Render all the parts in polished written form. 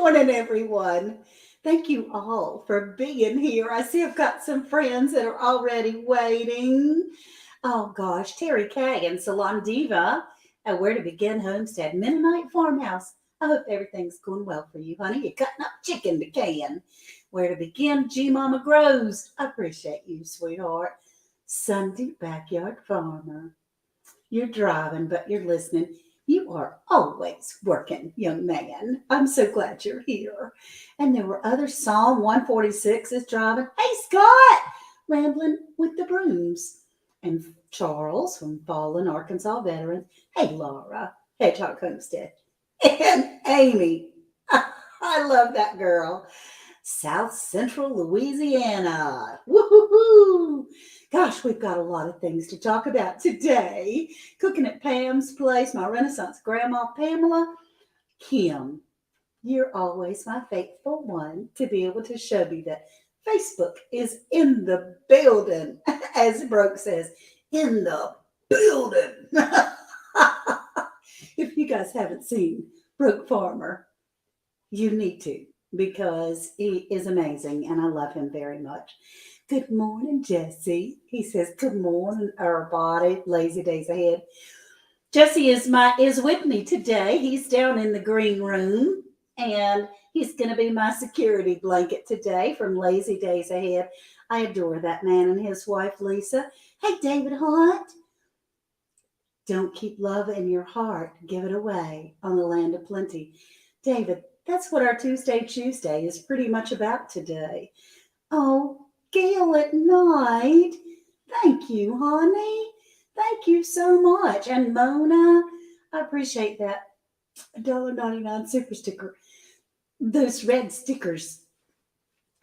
morning, everyone. Thank you all for being here. I see I've got some friends that are already waiting. Oh gosh, Terry Kay and Salon Diva at Where to Begin Homestead, Mennonite Farmhouse. I hope everything's going well for you, honey. You're cutting up chicken to can. Where to Begin, G Mama Grows. I appreciate you, sweetheart. Sunday Backyard Farmer. You're driving, but you're listening. You are always working, young man. I'm so glad you're here. And there were other Psalm 146 is driving. Hey, Scott, rambling with the brooms. And Charles from Fallen, Arkansas veterans. Hey, Laura, Hedgehog Homestead. And Amy. I love that girl. South Central Louisiana. Woohoo! Gosh, we've got a lot of things to talk about today. Cooking at Pam's place, my Renaissance grandma, Pamela. Kim, you're always my faithful one to be able to show me that Facebook is in the building, as Brooke says, in the building. If you guys haven't seen Brooke Farmer, you need to because he is amazing and I love him very much. Good morning, Jesse. He says, good morning, everybody. Lazy days ahead. Jesse is with me today. He's down in the green room and he's going to be my security blanket today from Lazy Days Ahead. I adore that man and his wife, Lisa. Hey, David Hunt. Don't keep love in your heart. Give it away on the land of plenty. David, that's what our ChooseDay is pretty much about today. Oh, Gail at night. Thank you, honey. Thank you so much. And Mona, I appreciate that $1.99 super sticker. Those red stickers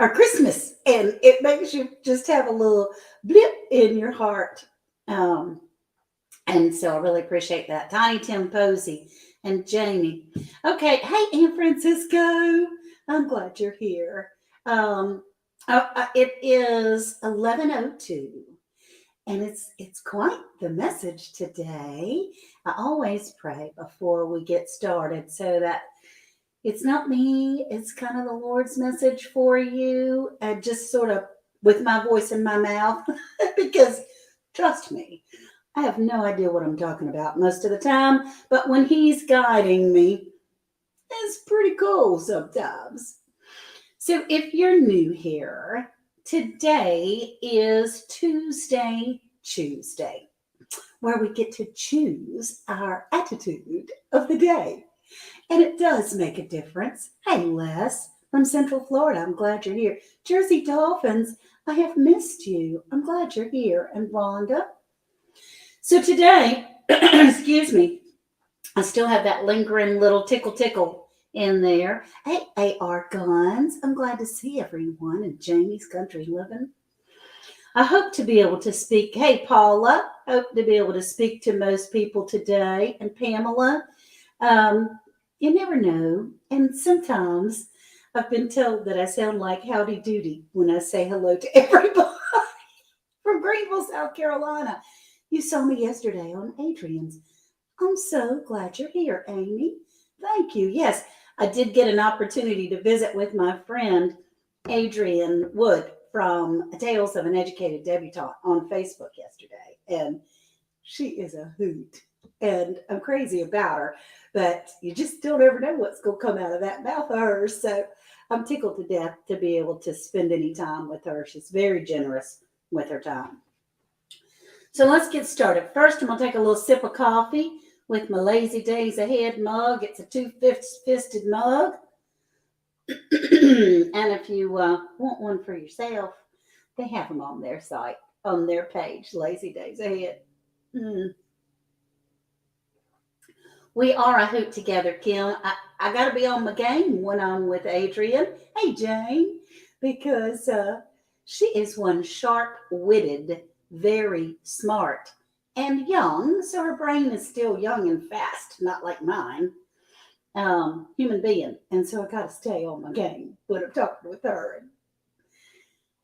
are Christmas, and it makes you just have a little blip in your heart. And so I really appreciate that. Tiny Tim Posey and Jamie. Okay, hey, Aunt Francisco. I'm glad you're here. It is 11:02, and it's quite the message today. I always pray before we get started so that it's not me, it's kind of the Lord's message for you, and just sort of with my voice in my mouth, because trust me, I have no idea what I'm talking about most of the time, but when He's guiding me, it's pretty cool sometimes. So if you're new here, today is ChooseDay, where we get to choose our attitude of the day. And it does make a difference. Hey, Les from Central Florida, I'm glad you're here. Jersey Dolphins, I have missed you. I'm glad you're here. And Rhonda. So today, excuse me, I still have that lingering little tickle in there. Hey, AR Guns, I'm glad to see everyone in Jamie's country living. I hope to be able to speak. Hey, Paula, hope to be able to speak to most people today. And Pamela, you never know. And sometimes I've been told that I sound like Howdy Doody when I say hello to everybody from Greenville, South Carolina. You saw me yesterday on Adrian's. I'm so glad you're here, Amy. Thank you. Yes, I did get an opportunity to visit with my friend Adrian Wood from Tales of an Educated Debutante on Facebook yesterday. And she is a hoot. And I'm crazy about her. But you just don't ever know what's going to come out of that mouth of hers. So I'm tickled to death to be able to spend any time with her. She's very generous with her time. So let's get started. First, I'm going to take a little sip of coffee with my Lazy Days Ahead mug. It's a two-fisted mug. And if you want one for yourself, they have them on their site, on their page, Lazy Days Ahead. We are a hoot together, Kim. I got to be on my game when I'm with Adrian. Hey, Jane, because she is one sharp-witted, very smart, and young, so her brain is still young and fast, not like mine, human being. And so I got to stay on my game when I'm talking with her. And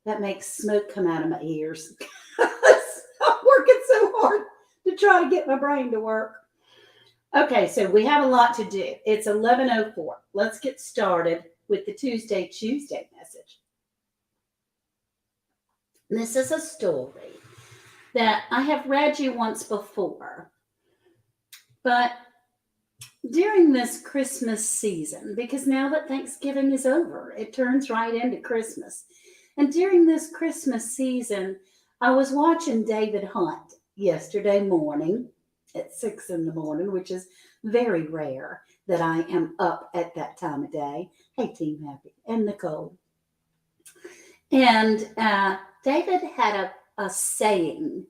that makes smoke come out of my ears. I'm working so hard to try to get my brain to work. Okay, so we have a lot to do. It's 11:04. Let's get started with the ChooseDay message. This is a story that I have read you once before, but during this Christmas season, because now that Thanksgiving is over, it turns right into Christmas. And during this Christmas season, I was watching David Hunt yesterday morning at 6 in the morning, which is very rare that I am up at that time of day. Hey, Team Happy and Nicole. And David had a saying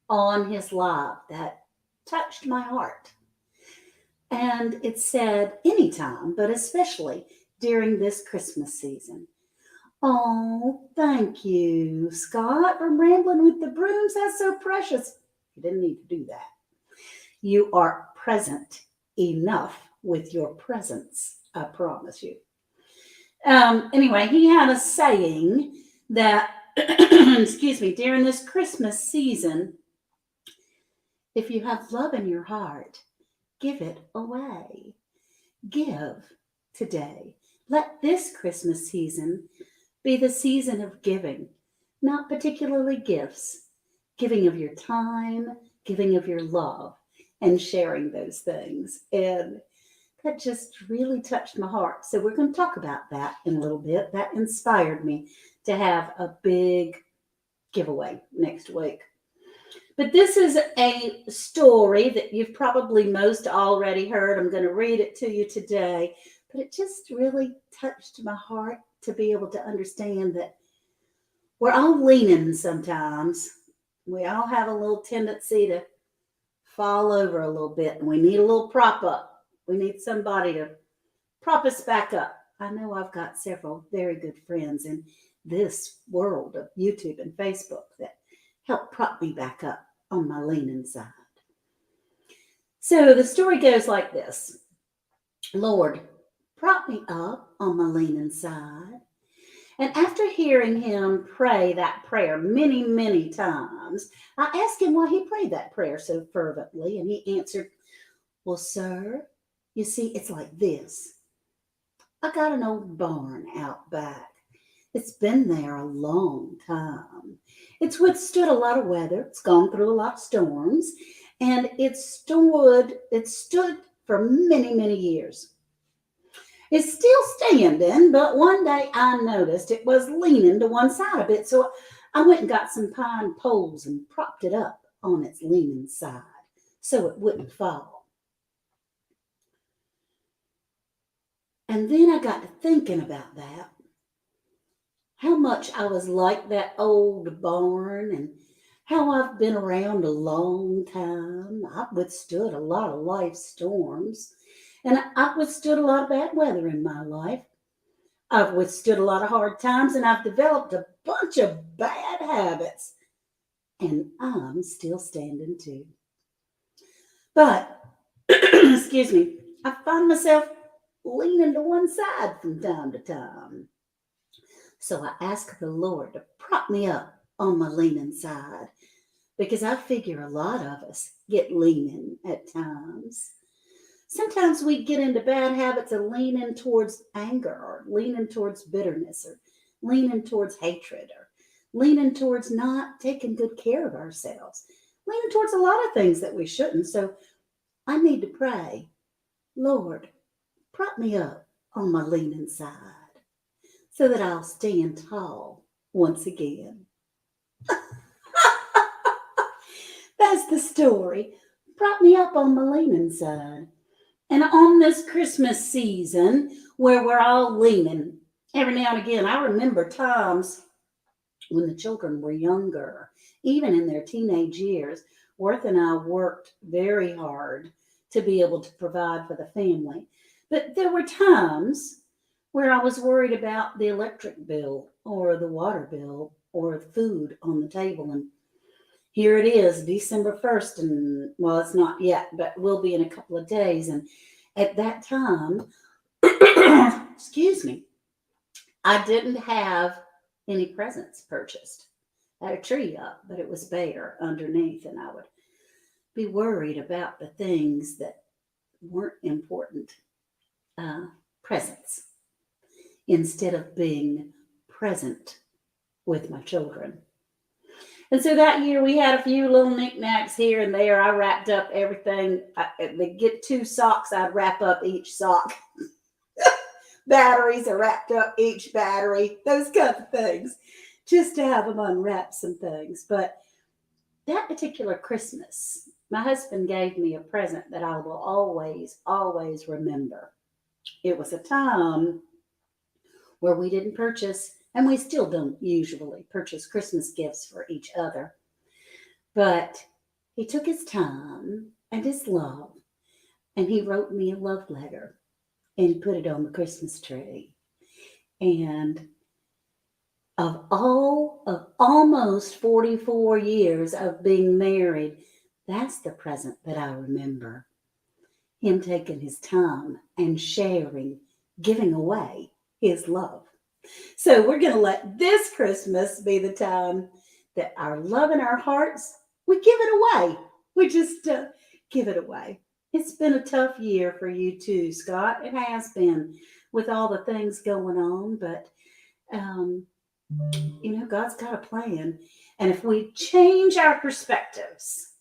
on his live that touched my heart. And it said, anytime, but especially during this Christmas season. Oh, thank you, Scott, for rambling with the brooms. That's so precious. You didn't need to do that. You are present enough with your presence, I promise you. Anyway, he had a saying that, excuse me, during this Christmas season, if you have love in your heart, give it away. Give today. Let this Christmas season be the season of giving, not particularly gifts, giving of your time, giving of your love, and sharing those things. And that just really touched my heart. So we're going to talk about that in a little bit. That inspired me to have a big giveaway next week. But this is a story that you've probably most already heard. I'm going to read it to you today, but it just really touched my heart to be able to understand that we're all leaning sometimes. We all have a little tendency to fall over a little bit, and we need a little prop up. We need somebody to prop us back up. I know I've got several very good friends in this world of YouTube and Facebook that help prop me back up on my leaning side. So the story goes like this. Lord, prop me up on my leaning side. And after hearing him pray that prayer many, many times, I asked him why he prayed that prayer so fervently. And he answered, well, sir, you see, it's like this. I got an old barn out back. It's been there a long time. It's withstood a lot of weather. It's gone through a lot of storms. And it stood for many, many years. It's still standing, but one day I noticed it was leaning to one side a bit. So I went and got some pine poles and propped it up on its leaning side so it wouldn't fall. And then I got to thinking about that. How much I was like that old barn and how I've been around a long time. I've withstood a lot of life storms. And I've withstood a lot of bad weather in my life. I've withstood a lot of hard times, and I've developed a bunch of bad habits. And I'm still standing too. But, excuse me, I find myself leaning to one side from time to time. So I ask the Lord to prop me up on my leaning side, because I figure a lot of us get leaning at times. Sometimes we get into bad habits of leaning towards anger or leaning towards bitterness or leaning towards hatred or leaning towards not taking good care of ourselves, leaning towards a lot of things that we shouldn't. So I need to pray, Lord, prop me up on my leaning side so that I'll stand tall once again. That's the story. Prop me up on my leaning side. And on this Christmas season where we're all leaning, every now and again, I remember times when the children were younger, even in their teenage years. Worth and I worked very hard to be able to provide for the family. But there were times where I was worried about the electric bill or the water bill or food on the table. And here it is, December 1st, and well, it's not yet, but will be in a couple of days. And at that time, excuse me, I didn't have any presents purchased. I had a tree up, but it was bare underneath, and I would be worried about the things that weren't important presents instead of being present with my children. And so that year we had a few little knickknacks here and there. I wrapped up everything. They get 2 socks, I'd wrap up each sock. Batteries, I wrapped up each battery, those kinds of things, just to have them unwrap some things. But that particular Christmas, my husband gave me a present that I will always, always remember. It was a time where we didn't purchase, and we still don't usually purchase Christmas gifts for each other. But he took his time and his love, and he wrote me a love letter and put it on the Christmas tree. And of almost 44 years of being married, that's the present that I remember. Him taking his time and sharing, giving away his love. So we're going to let this Christmas be the time that our love in our hearts, we give it away. We just give it away. It's been a tough year for you too, Scott. It has been with all the things going on, but God's got a plan. And if we change our perspectives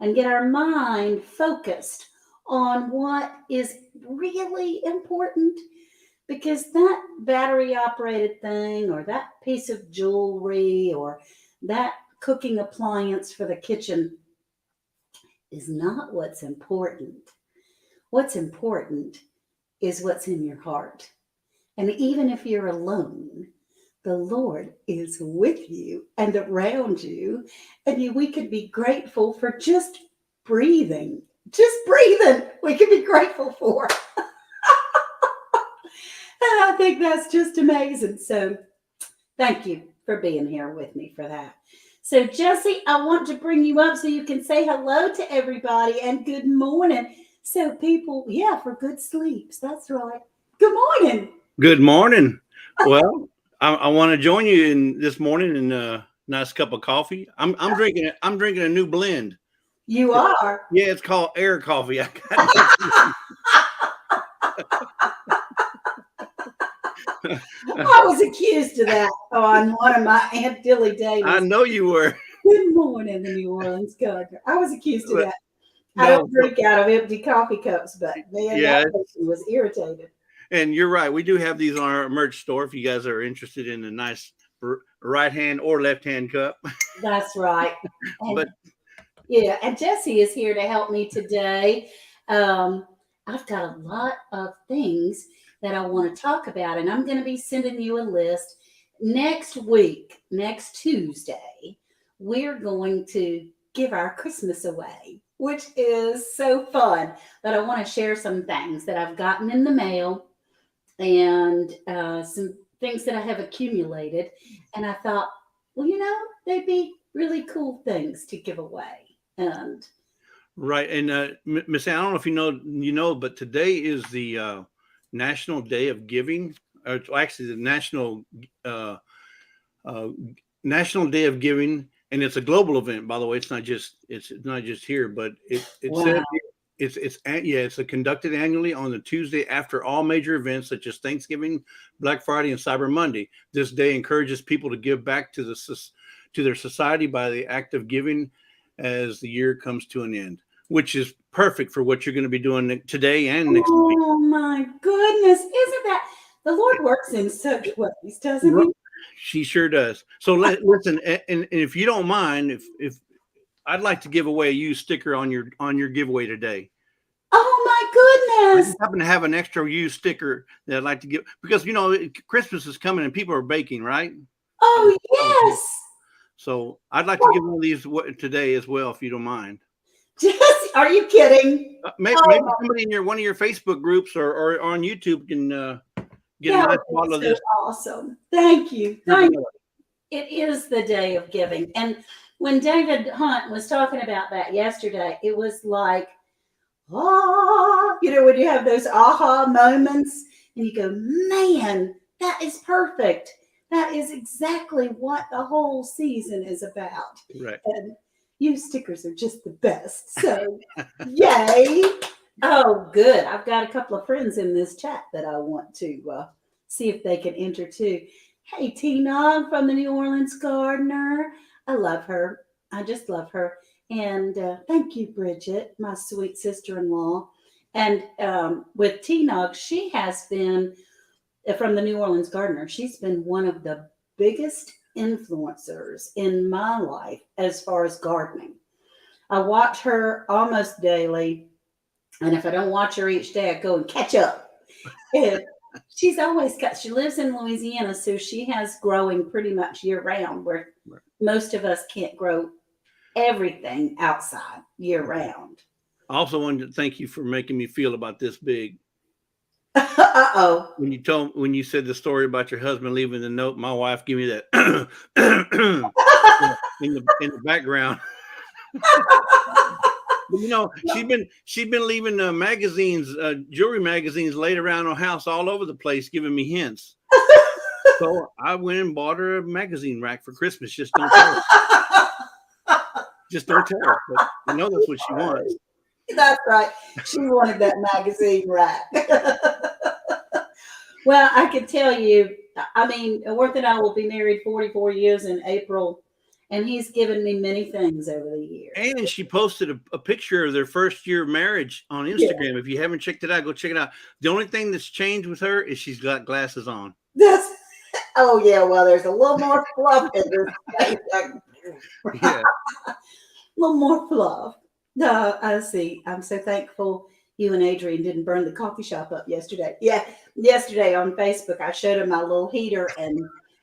and get our mind focused on what is really important, because that battery operated thing or that piece of jewelry or that cooking appliance for the kitchen is not what's important. What's important is what's in your heart. And even if you're alone, the Lord is with you and around you. And we could be grateful for just breathing. Just breathing, we can be grateful for. And I think that's just amazing. So thank you for being here with me for that. So Jesse, I want to bring you up so you can say hello to everybody and good morning. So people, for good sleeps. That's right. Good morning. Good morning. Well, I want to join you in this morning in a nice cup of coffee. I'm drinking a new blend. You are? Yeah, it's called Air Coffee. I was accused of that on one of my Aunt Dilly Davis. I know you were. Good morning, the New Orleans Governor. I was accused of that. I don't drink out of empty coffee cups, but man, that person was irritated. And you're right. We do have these on our merch store if you guys are interested in a nice right hand or left hand cup. That's right. And Jesse is here to help me today. I've got a lot of things that I want to talk about, and I'm going to be sending you a list next week, next Tuesday. We're going to give our Christmas away, which is so fun. But I want to share some things that I've gotten in the mail and some things that I have accumulated. And I thought, well, they'd be really cool things to give away. And right. And Miss Ann, I don't know if you know, but today is the National Day of Giving. It's actually the National Day of Giving, and it's a global event. By the way, it's not just here, but it's conducted annually on the Tuesday after all major events such as Thanksgiving, Black Friday, and Cyber Monday. This day encourages people to give back to their society by the act of giving as the year comes to an end, which is perfect for what you're going to be doing today and next week. Oh my goodness. Isn't that the Lord works in such ways, doesn't he? She sure does. So listen, and if you don't mind, if I'd like to give away a used sticker on your giveaway today. Oh my goodness. I just happen to have an extra used sticker that I'd like to give because Christmas is coming and people are baking, right? Oh yes. So I'd like to give one of these today as well, if you don't mind. Jesse, are you kidding? Maybe somebody in one of your Facebook groups or on YouTube can get a nice bottle of this. Awesome. Thank you. Thank you. It is the day of giving. And when David Hunt was talking about that yesterday, it was like, when you have those aha moments and you go, man, that is perfect. That is exactly what the whole season is about. Right. And you stickers are just the best. So yay. Oh, good. I've got a couple of friends in this chat that I want to see if they can enter too. Hey, Tina from the New Orleans Gardener. I love her. I just love her. And thank you, Bridget, my sweet sister in law. And with Tina, she has been from the New Orleans Gardener. She's been one of the biggest influencers in my life as far as gardening. I watch her almost daily, and if I don't watch her each day, I go and catch up. And she's always got, she lives in Louisiana, so she has growing pretty much year round, where Right. most of us can't grow everything outside year round. I also wanted to thank you for making me feel about this big. Uh-oh. When you said the story about your husband leaving the note, my wife gave me that in the background. You know, she's been leaving magazines, jewelry magazines laid around our house all over the place, giving me hints. So I went and bought her a magazine rack for Christmas. Just don't tell her. Just don't tell her. But I know that's what she wants. That's right. She wanted that magazine rack. Well, I can tell you, I mean, Worth and I will be married 44 years in April, and he's given me many things over the years. And she posted a picture of their first year of marriage on Instagram. Yeah. If you haven't checked it out, go check it out. The only thing that's changed with her is she's got glasses on. Oh, yeah. Well, there's a little more fluff in this face. Yeah. A little more fluff. No, I see. I'm so thankful you and Adrian didn't burn the coffee shop up yesterday. Yeah, yesterday on Facebook, I showed him my little heater, and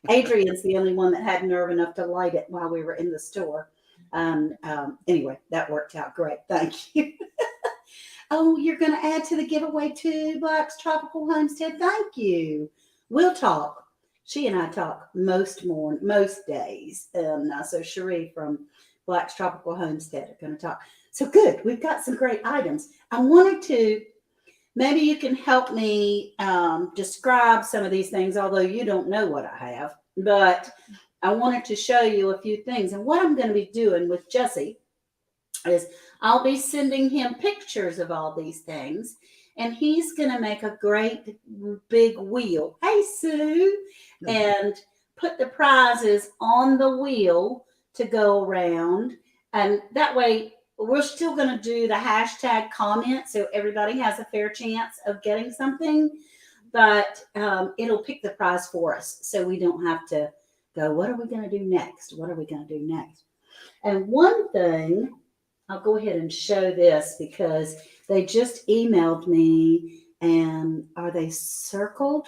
Adrian's the only one that had nerve enough to light it while we were in the store. Anyway, that worked out great. Thank you. Oh, you're going to add to the giveaway too, Black's Tropical Homestead. Thank you. We'll talk. She and I talk most days. So Cherie from Black's Tropical Homestead are going to talk. So good. We've got some great items. I wanted to, maybe you can help me describe some of these things, although you don't know what I have, but I wanted to show you a few things. And what I'm going to be doing with Jesse is I'll be sending him pictures of all these things, and he's going to make a great big wheel. Hey, Sue. And put the prizes on the wheel to go around. And that way, we're still going to do the hashtag comment, so everybody has a fair chance of getting something, but it'll pick the prize for us, so we don't have to go, what are we going to do next? What are we going to do next? And one thing, I'll go ahead and show this because they just emailed me, and are they circled?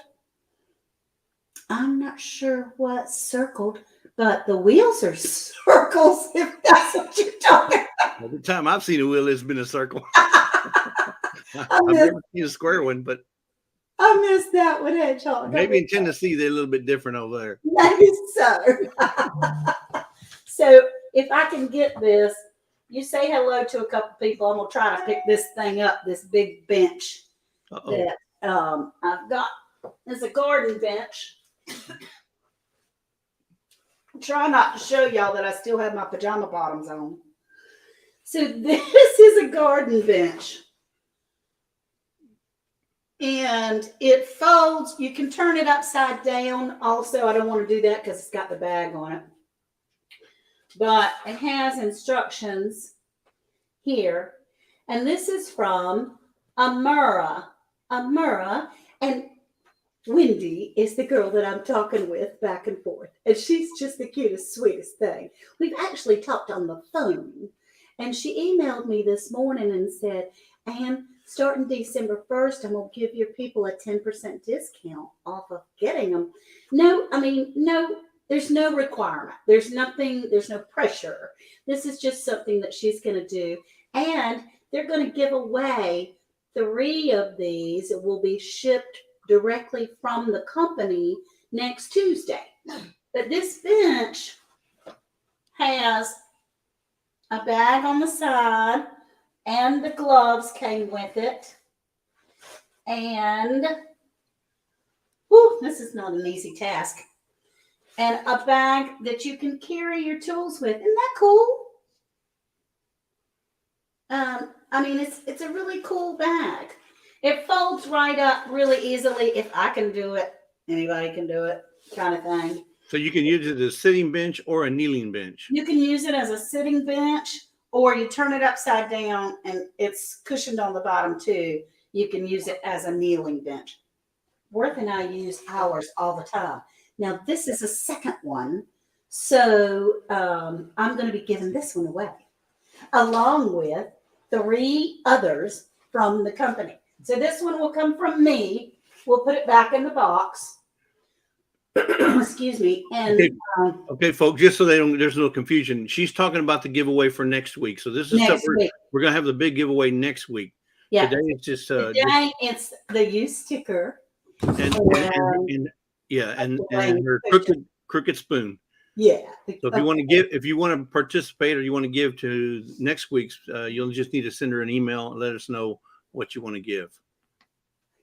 I'm not sure what's circled, but the wheels are circles, if that's what you're talking about. Every time I've seen a wheel, it's been a circle. I've never seen a square one, but I missed that one, Hedgehog. Maybe in Tennessee, they're a little bit different over there. Maybe so. So if I can get this, you say hello to a couple people. I'm going to try to pick this thing up, this big bench that I've got. It's a garden bench. Try not to show y'all that I still have my pajama bottoms on. So this is a garden bench. And it folds. You can turn it upside down. Also, I don't want to do that because it's got the bag on it. But it has instructions here. And this is from Amura. And Wendy is the girl that I'm talking with back and forth. And she's just the cutest, sweetest thing. We've actually talked on the phone. And she emailed me this morning and said, Ann, starting December 1st, I'm going to give your people a 10% discount off of getting them. No, there's no requirement. There's nothing, there's no pressure. This is just something that she's going to do. And they're going to give away 3 of these. It will be shipped directly from the company next Tuesday. But this bench has a bag on the side, and the gloves came with it. And this is not an easy task. And a bag that you can carry your tools with. Isn't that cool? I mean, it's a really cool bag. It folds right up really easily. If I can do it, anybody can do it, kind of thing. So you can use it as a sitting bench or a kneeling bench. You can use it as a sitting bench, or you turn it upside down and it's cushioned on the bottom too. You can use it as a kneeling bench. Worth and I use ours all the time. Now, this is a second one. So I'm going to be giving this one away, along with 3 others from the company. So this one will come from me. We'll put it back in the box. Excuse me. And okay, folks, just so there's no confusion. She's talking about the giveaway for next week. So this is next something week. we're going to have the big giveaway next week. Yeah. Today it's just today it's the use sticker. And her crooked spoon. Yeah. So if you want to participate or you want to give to next week's, you'll just need to send her an email and let us know what you want to give.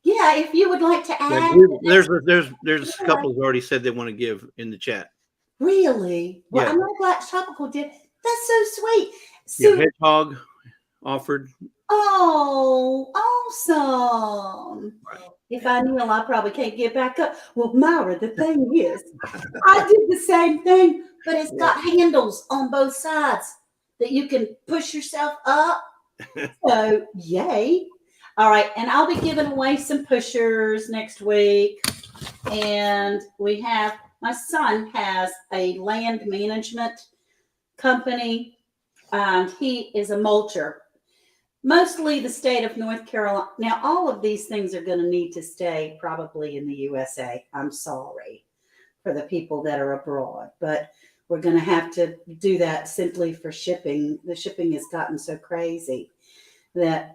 Yeah, if you would like to add. There's a couple who's already said they want to give in the chat. Really? Well, yeah. I know Black Tropical did. That's so sweet. So, Hedgehog offered. Oh, awesome. Right. If I kneel, I probably can't get back up. Well, Myra, the thing is, I did the same thing, but it's got handles on both sides that you can push yourself up. So, yay. All right, and I'll be giving away some pushers next week. And my son has a land management company, and he is a mulcher. Mostly the state of North Carolina. Now, all of these things are going to need to stay probably in the USA. I'm sorry for the people that are abroad, but we're going to have to do that simply for shipping. The shipping has gotten so crazy that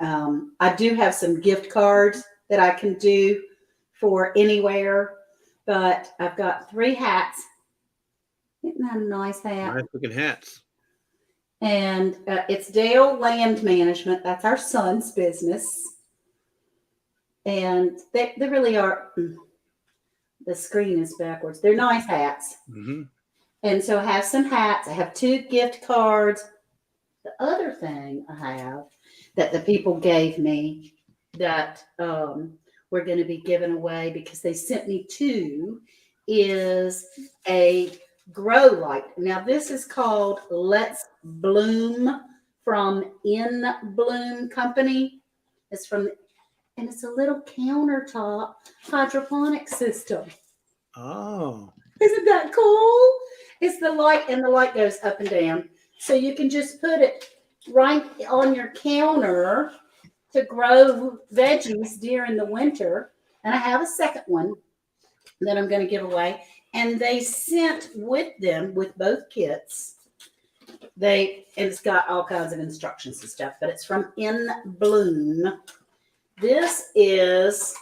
I do have some gift cards that I can do for anywhere, but I've got 3 hats. Isn't that a nice hat? Nice looking hats. And it's Dale Land Management. That's our son's business. And they really are. The screen is backwards. They're nice hats. Mm-hmm. And so I have some hats. I have 2 gift cards. The other thing I have that the people gave me that we're going to be giving away because they sent me 2 is a grow light. Now this is called Let's Bloom from In Bloom Company. And it's a little countertop hydroponic system. Oh, isn't that cool? It's the light, and the light goes up and down, so you can just put it right on your counter to grow veggies during the winter. And I have a second one that I'm going to give away. And they sent with them, with both kits, it's got all kinds of instructions and stuff, but it's from In Bloom. This is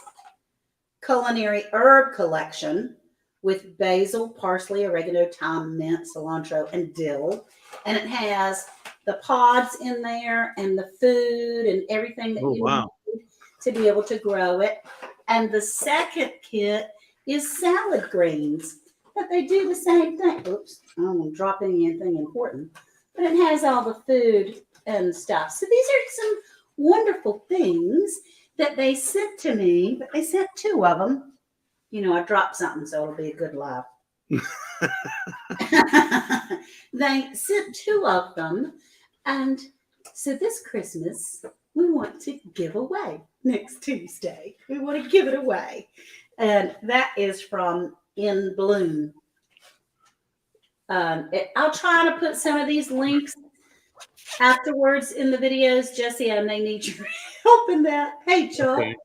culinary herb collection with basil, parsley, oregano, thyme, mint, cilantro, and dill. And it has the pods in there and the food and everything that you need to be able to grow it. And the second kit is salad greens. But they do the same thing. Oops, I don't want to drop anything important. But it has all the food and stuff. So these are some wonderful things that they sent to me. But they sent 2 of them. You know, I dropped something, so it'll be a good laugh. They sent 2 of them. And so this Christmas, we want to give away next Tuesday. We want to give it away. And that is from In Bloom. I'll try to put some of these links afterwards in the videos. Jesse, I may need your help in that. Hey, Chuck. Okay.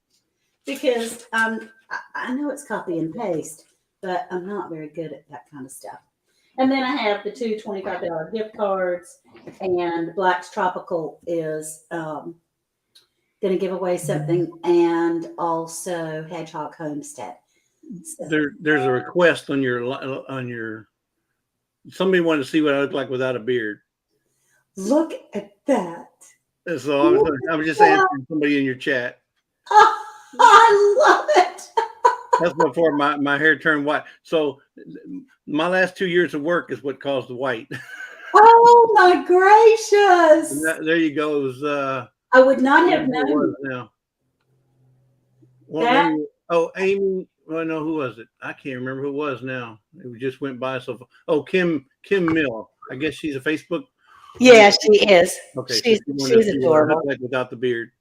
Because I know it's copy and paste, but I'm not very good at that kind of stuff. And then I have the 2 $25 gift cards, and Black's Tropical is going to give away something, and also Hedgehog Homestead. So, there's a request on your. Somebody wanted to see what I look like without a beard. Look at that. So I was just answering somebody in your chat. Oh, I love it. That's before my hair turned white. So my last 2 years of work is what caused the white. Oh my gracious! There you go. It was I would not have Who it known was now. Well, that. maybe. Oh, Amy. Well, no, who was it? I can't remember who it was now. It just went by. So, oh, Kim Mill. I guess she's a Facebook. Yeah, she is. Okay, so She's she wanted to she's see what I look adorable. like without the beard.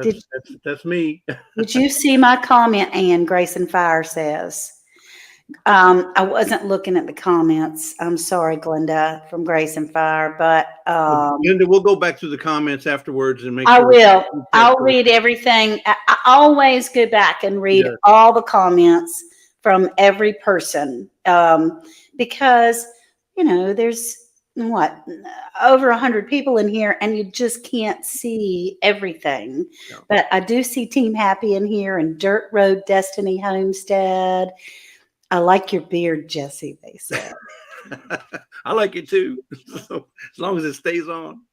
Did That's me. Did you see my comment? Ann Grayson Fire says. I wasn't looking at the comments. I'm sorry, Glenda from Grace and Fire, but Linda, we'll go back to the comments afterwards and make I sure. will. I'll read everything. I always go back and read Yeah. all the comments from every person because, there's what, over 100 people in here and you just can't see everything. No. But I do see Team Happy in here and Dirt Road Destiny Homestead. I like your beard, Jesse, they said. I like it too. So, as long as it stays on.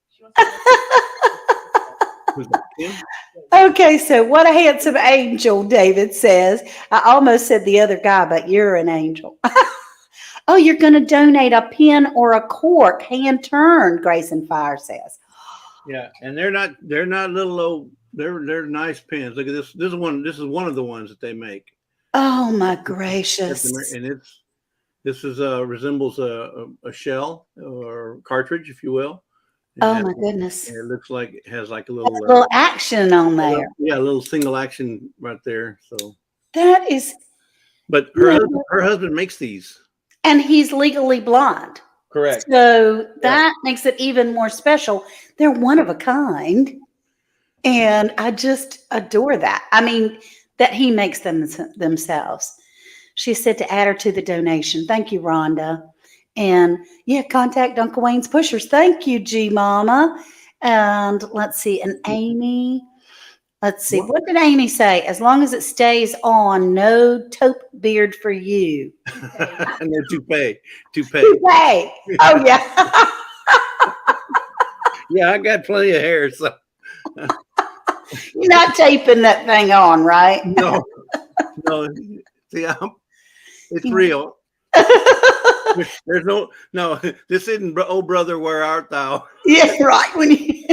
Okay, so what a handsome angel, David says. I almost said the other guy, but you're an angel. Oh, you're going to donate a pen or a cork, hand turned, Grayson Fire says. Yeah, and they're not little old. They're nice pens. Look at this. This is one of the ones that they make. Oh my gracious! And this is resembles a shell or cartridge, if you will. Oh my goodness! And it looks like it has like a little action on there. Yeah, a little single action right there. So that is. But her husband makes these, and he's legally blind. Correct. So that makes it even more special. They're one of a kind, and I just adore that. I mean, that he makes them themselves. She said to add her to the donation. Thank you, Rhonda. And yeah, contact Uncle Wayne's Pushers. Thank you, G Mama. And let's see, and Amy. Let's see. What did Amy say? As long as it stays on, no taupe beard for you. No toupee. Toupee. Oh yeah. Yeah, I got plenty of hair, so you're not taping that thing on, right? No. See, it's real. There's no. This isn't "Oh brother, where art thou?" Yeah, right. Right.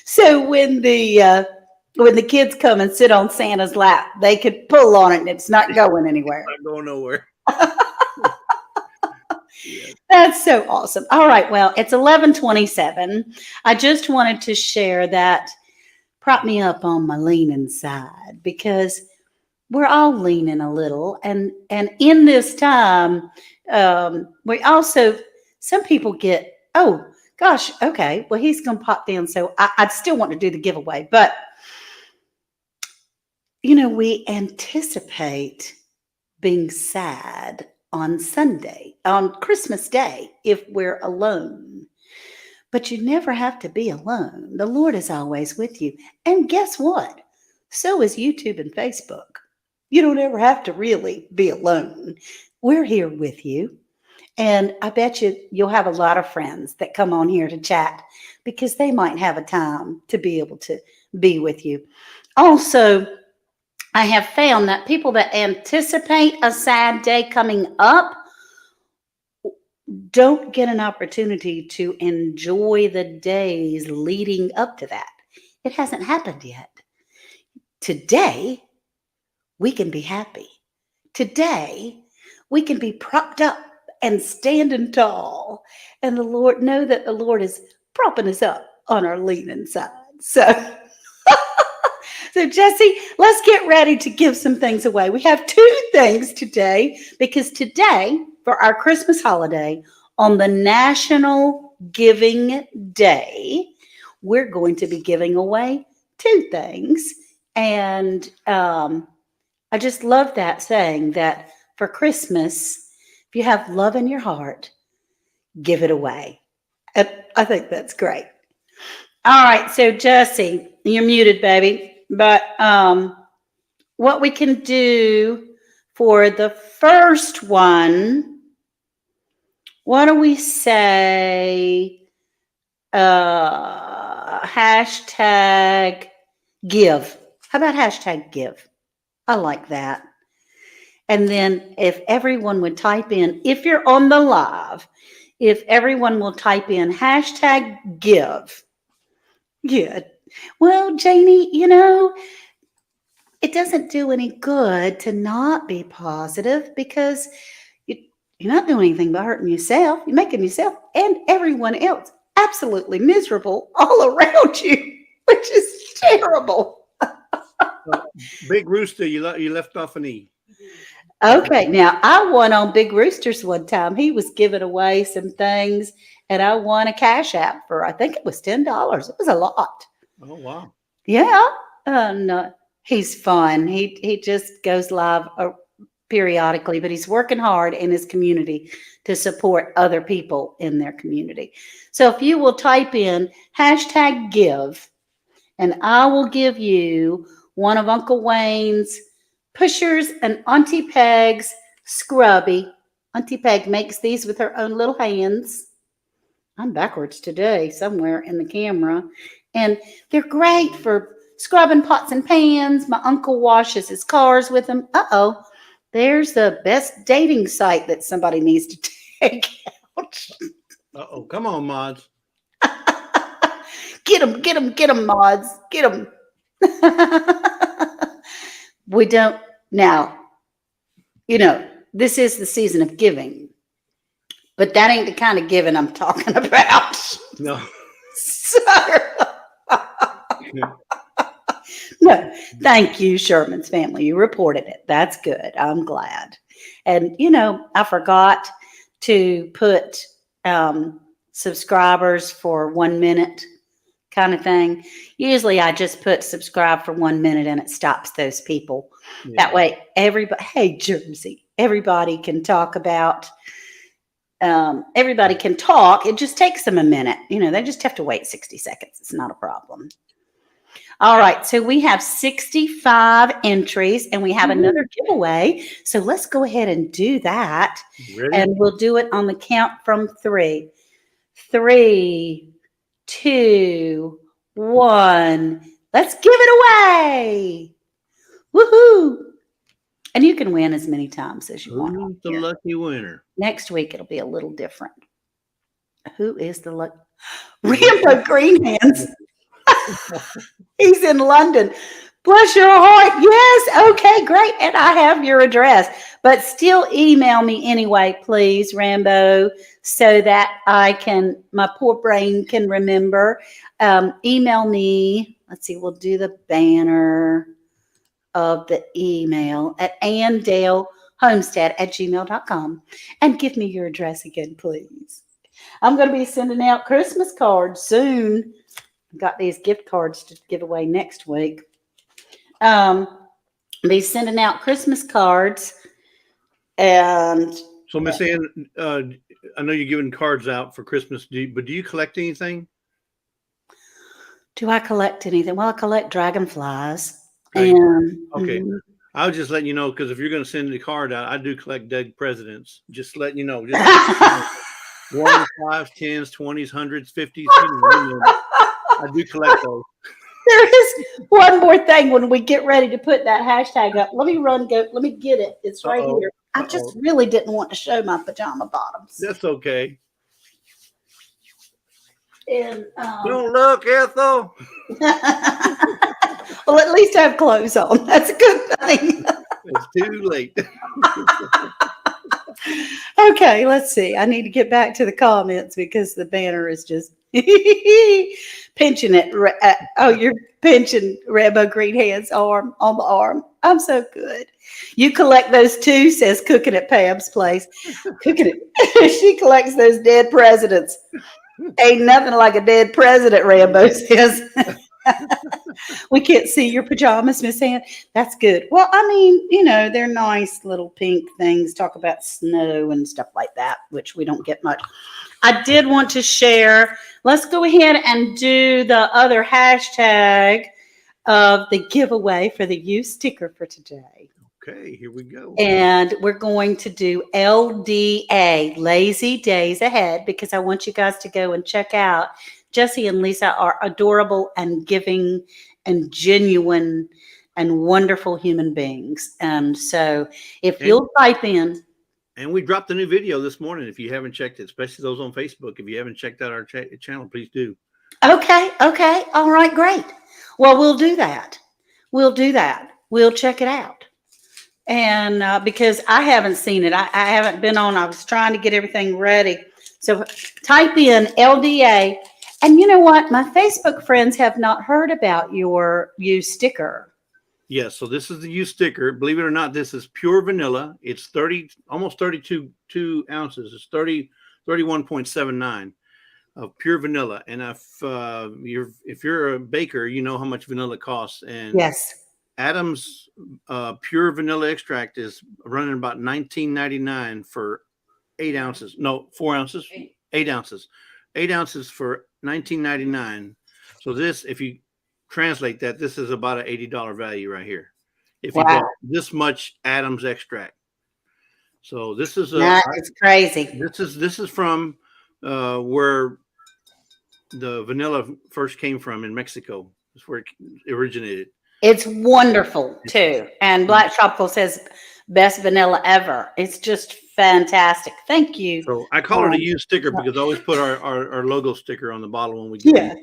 So when the kids come and sit on Santa's lap, they could pull on it and it's not going anywhere. It's not going nowhere. That's so awesome. All right. Well, it's 11:27. I just wanted to share that prop me up on my leaning side because we're all leaning a little. And in this time, we also, some people get, oh, gosh, okay, well, he's going to pop down. So I'd still want to do the giveaway. But, we anticipate being sad on Sunday, on Christmas Day, if we're alone. But you never have to be alone. The Lord is always with you. And guess what? So is YouTube and Facebook. You don't ever have to really be alone. We're here with you. And I bet you'll have a lot of friends that come on here to chat because they might have a time to be able to be with you. Also, I have found that people that anticipate a sad day coming up don't get an opportunity to enjoy the days leading up to that. It hasn't happened yet. Today, we can be happy. Today, we can be propped up and standing tall. And know that the Lord is propping us up on our leaning side. So Jesse, let's get ready to give some things away. We have 2 things today because today, for our Christmas holiday, on the National Giving Day, we're going to be giving away 2 things. And I just love that saying that for Christmas, if you have love in your heart, give it away. And I think that's great. All right. So Jesse, you're muted, baby. But what we can do for the first one, what do we say? Hashtag give. How about hashtag give? I like that. And then if everyone would type in, if you're on the live, if everyone will type in hashtag give. Yeah. Well, Janie, it doesn't do any good to not be positive because you, you're not doing anything but hurting yourself. You're making yourself and everyone else absolutely miserable all around you, which is terrible. Big Rooster, you left off an E. Okay, now I won on Big Roosters one time. He was giving away some things, and I won a cash app for I think it was $10. It was a lot. Oh wow. Yeah, and he's fun. He just goes live periodically, but he's working hard in his community to support other people in their community. So if you will type in hashtag give, and I will give you one of Uncle Wayne's pushers and Auntie Peg's scrubby. Auntie Peg makes these with her own little hands. I'm backwards today somewhere in the camera. And they're great for scrubbing pots and pans. My uncle washes his cars with them. Uh-oh. There's the best dating site that somebody needs to take out. Uh-oh. Come on, mods. Get them, mods. Get them. We don't now, this is the season of giving, but that ain't the kind of giving I'm talking about. No. So, no, thank you, Sherman's family. You reported it. That's good. I'm glad. And, I forgot to put subscribers for 1 minute kind of thing. Usually I just put subscribe for 1 minute and it stops those people. Yeah. That way everybody, hey Jersey, everybody can talk about, everybody can talk. It just takes them a minute. They just have to wait 60 seconds. It's not a problem. All right. So we have 65 entries and we have another giveaway. So let's go ahead and do that. Ready? And we'll do it on the count from 3. 3, 2, 1. Let's give it away. Woohoo. And you can win as many times as you want. Who's the lucky winner? Next week, it'll be a little different. Who is the lucky? Rambo Greenhands. He's in London. Bless your heart. Yes. Okay, great. And I have your address. But still email me anyway, please, Rambo, so that my poor brain can remember. Email me. Let's see, we'll do the banner of the email at andalehomestead@gmail.com. And give me your address again, please. I'm going to be sending out Christmas cards soon. I've got these gift cards to give away next week. Be sending out Christmas cards. And so, Miss Ann, I know you're giving cards out for Christmas, but do you collect anything? Do I collect anything? Well, I collect dragonflies. Okay. And okay. I was just letting you know, because if you're going to send the card out, I do collect dead presidents. Just letting you know. Just 1s, 5s, 10s, 20s, 100s, 50s. I do collect those. There is one more thing when we get ready to put that hashtag up. Let me let me get it. It's right here. I just really didn't want to show my pajama bottoms. That's okay. And don't look, Ethel. Well, at least I have clothes on. That's a good thing. It's too late. Okay, let's see. I need to get back to the comments because the banner is just pinching it. You're pinching Rambo Greenhand's arm on the arm. I'm so good. You collect those too, says Cooking at Pam's Place. Cooking it. She collects those dead presidents. Ain't nothing like a dead president, Rambo says. We can't see your pajamas, Miss Ann. That's good. Well, I mean, they're nice little pink things. Talk about snow and stuff like that, which we don't get much. I did want to share. Let's go ahead and do the other hashtag of the giveaway for the U sticker for today. Okay, here we go. And we're going to do LDA, Lazy Days Ahead, because I want you guys to go and check out. Jesse and Lisa are adorable and giving and genuine and wonderful human beings. And so if you'll type in. And we dropped a new video this morning. If you haven't checked it, especially those on Facebook, if you haven't checked out our channel, please do. Okay. Okay. All right. Great. Well, we'll do that. We'll do that. We'll check it out. And because I haven't seen it, I haven't been on. I was trying to get everything ready. So type in LDA. And you know what? My Facebook friends have not heard about your used sticker. Yes, so this is the used sticker. Believe it or not, this is pure vanilla. It's almost 32 ounces. It's 31.79 of pure vanilla. And if you're a baker, you know how much vanilla costs. And Yes. Adam's pure vanilla extract is running about $19.99 for 8 ounces. No, 4 ounces, 8 ounces. 8 ounces for $19.99. So this, if you translate that, this is about an $80 value right here. If you bought this much Adam's extract. So this is it's crazy. This is from where the vanilla first came from in Mexico. That's where it originated. It's wonderful too. And Black Tropical says best vanilla ever. It's just fantastic. Thank you. So I call it a used sticker because I always put our logo sticker on the bottle when we get it.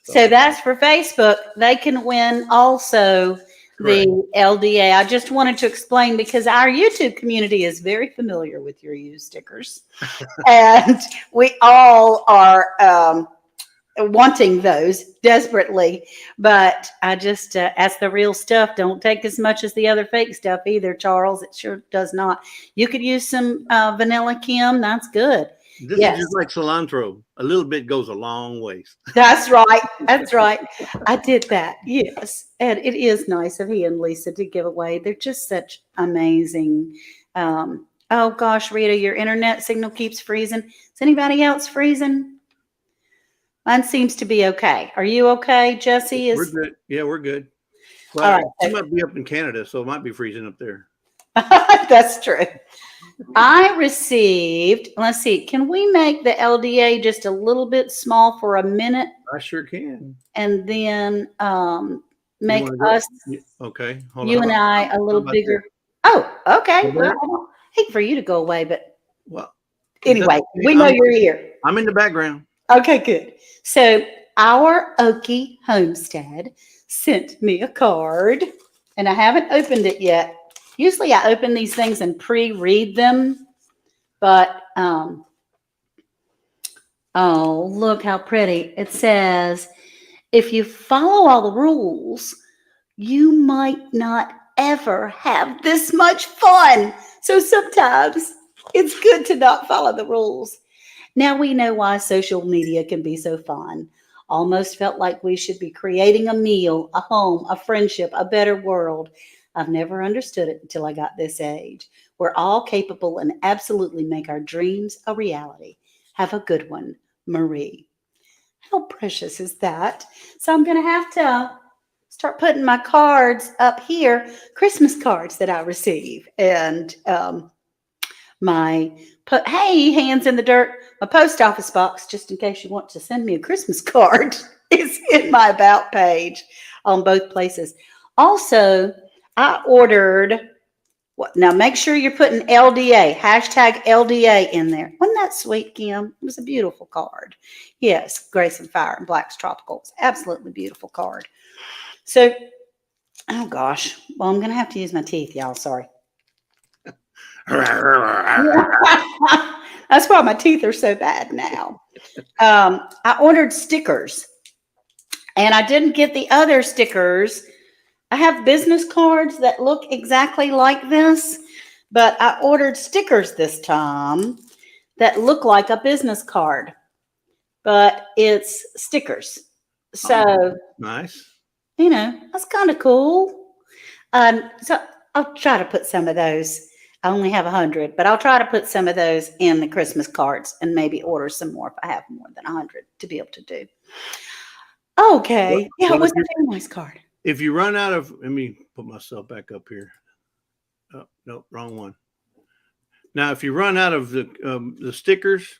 So that's for Facebook. They can win also the LDA. I just wanted to explain because our YouTube community is very familiar with your used stickers. And we all are wanting those desperately, but I just as the real stuff don't take as much as the other fake stuff either, Charles. It sure does not. You could use some vanilla, Kim. That's good. This is just like cilantro. A little bit goes a long ways. That's right. That's right. I did that. Yes, and it is nice of he and Lisa to give away. They're just such amazing. Oh gosh, Rita, your internet signal keeps freezing. Is anybody else freezing? Mine seems to be okay. Are you okay, Jesse? We're good. Yeah, we're good. Well, all right. You might be up in Canada, so it might be freezing up there. That's true. I received, let's see, can we make the LDA just a little bit small for a minute? I sure can. And then make us, okay, you and I, a little bigger. Oh, okay. Well, I hate for you to go away, but anyway, we know you're here. I'm in the background. Okay, good. So our Okie Homestead sent me a card, and I haven't opened it yet. Usually I open these things and pre-read them, but oh, look how pretty. It says, if you follow all the rules, you might not ever have this much fun. So sometimes it's good to not follow the rules. Now we know why social media can be so fun. Almost felt like we should be creating a meal, a home, a friendship, a better world. I've never understood it until I got this age. We're all capable and absolutely make our dreams a reality. Have a good one, Marie. How precious is that? So I'm going to have to start putting my cards up here, Christmas cards that I receive. And hey, hands in the dirt, my post office box, just in case you want to send me a Christmas card, is in my About page on both places. Also, I ordered, now make sure you're putting LDA, hashtag LDA in there. Wasn't that sweet, Kim? It was a beautiful card. Yes, Grace and Fire and Black's Tropical. It's absolutely beautiful card. So, oh gosh. Well, I'm going to have to use my teeth, y'all. Sorry. That's why my teeth are so bad now. I ordered stickers, and I didn't get the other stickers. I have business cards that look exactly like this, but I ordered stickers this time that look like a business card, but it's stickers. So nice. You know, that's kind of cool. So I'll try to put some of those. I only have 100, but I'll try to put some of those in the Christmas cards and maybe order some more if I have more than 100 to be able to do. Okay. Yeah, it was a very nice card. If you run out of, let me put myself back up here. Oh, no, wrong one. Now, if you run out of the stickers,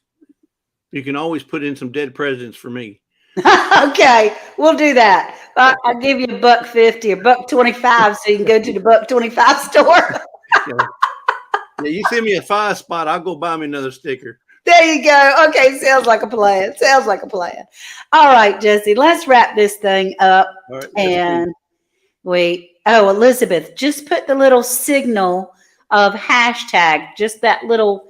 you can always put in some dead presidents for me. Okay, we'll do that. I'll give you $1.50 or $1.25 so you can go to the $1.25 store. Yeah, you send me a 5 spot, I'll go buy me another sticker. There you go. Okay, sounds like a plan. Sounds like a plan. All right, Jesse, let's wrap this thing up. All right. And wait. Oh, Elizabeth, just put the little signal of hashtag, just that little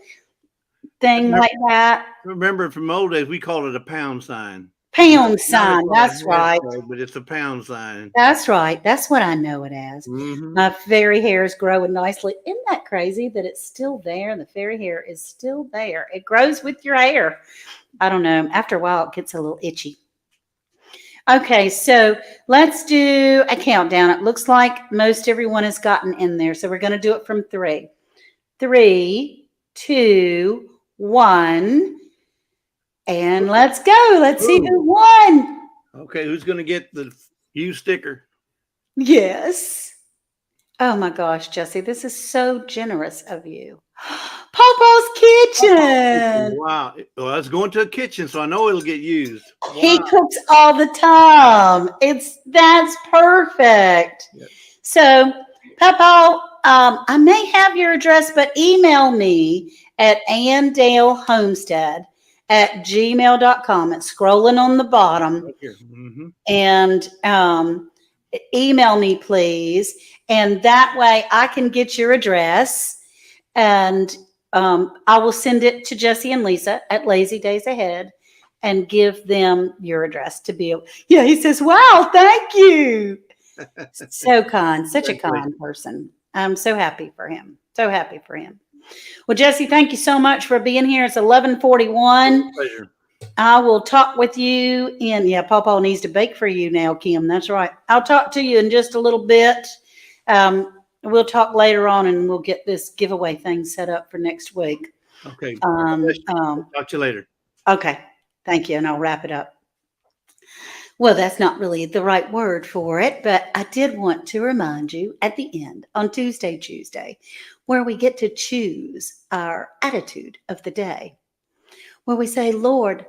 thing like that. Remember from old days, we called it a pound sign. Pound Now they sign. call it That's a right. hashtag, but it's a pound sign. That's right. That's what I know it as. Mm-hmm. My fairy hair is growing nicely. Isn't that crazy that it's still there? The fairy hair is still there. It grows with your hair. I don't know. After a while, it gets a little itchy. Okay, so let's do a countdown. It looks like most everyone has gotten in there. So we're going to do it from 3. 3, 2, 1. And let's go. Let's see who won. Okay, who's going to get the used sticker? Yes. Oh my gosh, Jesse, this is so generous of you. Popo's Kitchen. Wow. Well, that's going to a kitchen, so I know it'll get used. Wow. He cooks all the time. That's perfect. Yep. So, Popo, I may have your address, but email me at andalehomestead@gmail.com. It's scrolling on the bottom. Right here. Mm-hmm. And email me, please. And that way I can get your address, and I will send it to Jesse and Lisa at Lazy Days Ahead and give them your address to be able. Yeah, he says, wow, thank you. So kind, such a kind person. I'm so happy for him. So happy for him. Well, Jesse, thank you so much for being here. It's 11:41. Pleasure. I will talk with you Pawpaw needs to bake for you now, Kim. That's right. I'll talk to you in just a little bit. We'll talk later on, and we'll get this giveaway thing set up for next week. Okay. Talk to you later. Okay. Thank you. And I'll wrap it up. Well, that's not really the right word for it, but I did want to remind you at the end on ChooseDay, where we get to choose our attitude of the day, where we say, Lord,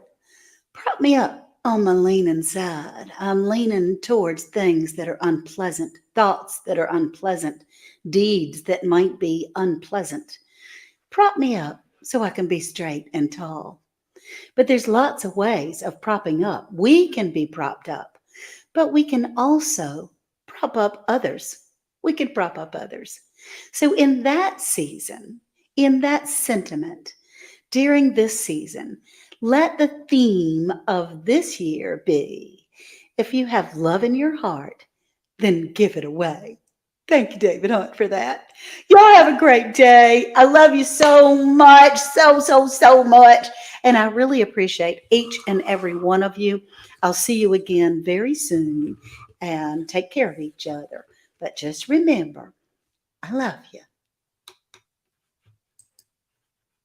prop me up on my leaning side. I'm leaning towards things that are unpleasant, thoughts that are unpleasant, deeds that might be unpleasant. Prop me up so I can be straight and tall. But there's lots of ways of propping up. We can be propped up, but we can also prop up others. We can prop up others. So in that season, in that sentiment, during this season, let the theme of this year be, if you have love in your heart, then give it away. Thank you, David Hunt, for that. Y'all have a great day. I love you so much, so much. And I really appreciate each and every one of you. I'll see you again very soon, and take care of each other. But just remember, I love you.